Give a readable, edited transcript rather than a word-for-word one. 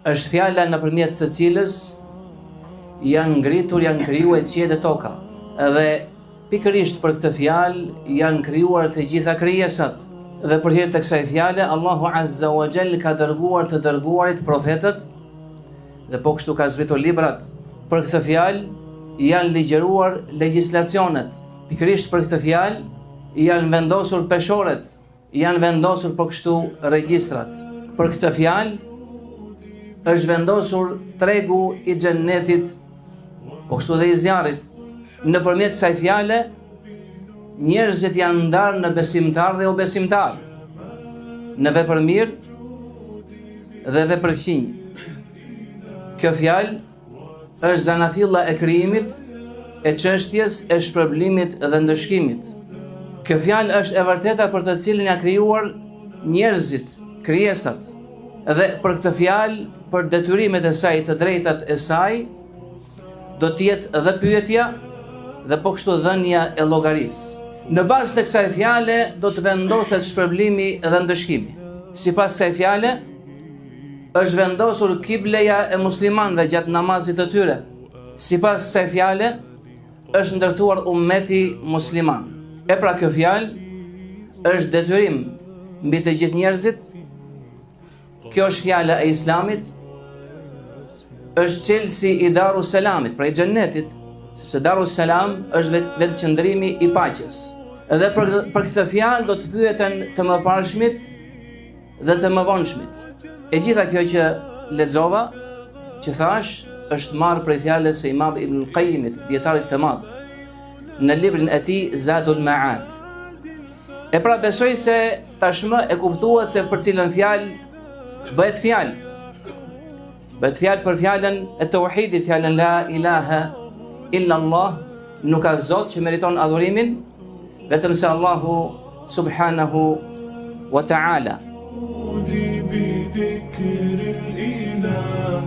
është fjala nëpërmjet së cilës janë ngritur, janë krijuar qielli dhe toka. Edhe pikërisht për këtë fjalë janë krijuar të gjitha krijesat. Dhe për hir të kësaj fjale, Allahu Azza wa Jall ka dërguar të dërguarit profetët dhe po kështu ka zbritur librat. Për këtë fjalë janë ligjëruar legjislacionet. Pikërisht për këtë fjalë janë vendosur peshoret, janë vendosur po kështu regjistrat. Për këtë fjalë është vendosur tregu i xhennetit, po kështu dhe i zjarrit. Nëpërmjet kësaj fjale njerëzit janë ndarë në besimtar dhe obesimtar, në vepër mirë dhe vepër keq. Kjo fjalë është zanafilla e krijimit, e çështjes, e shpërblimit dhe ndëshkimit. Kjo fjalë është e vërteta për të cilën ja krijuar njerëzit, krijesat. Dhe për këtë fjalë, për detyrimet e saj, të drejtat e saj, do të jetë edhe pyetja dhe po kështu dhënia e llogarisë. Në bazë të kësaj fjale do të vendoset shpërblimi dhe ndëshkimi. Sipas kësaj fjale është vendosur kibleja e muslimanëve gjatë namazit të tyre. Sipas kësaj fjale është ndërtuar ummeti musliman. E pra kjo fjalë është detyrim mbi të gjithë njerëzit. Kjo është fjala e Islamit. Është çelësi i Darus Salamit, pra i xhennetit, sepse Darus Salam është vetë qëndrimi i paqes. Edhe për këtë fjalë do të pyeten të mëparshmit dhe të mëvonshmit. E gjitha kjo që lexova, që thash, është marrë prej fjalës së Imam Ibn al-Qayyimit, dietarit të madh, në librin e tij Zadul Ma'ad. E pra besoj se tashmë e kuptuat se për cilën fjalë bëhet fjalë. Bëhet fjalë për fjalën e tauhidit, fjalën la ilaha illa Allah, nuk ka zot që meriton adhurimin vetëm se Allahu subhanahu wa ta'ala. بذكر الإله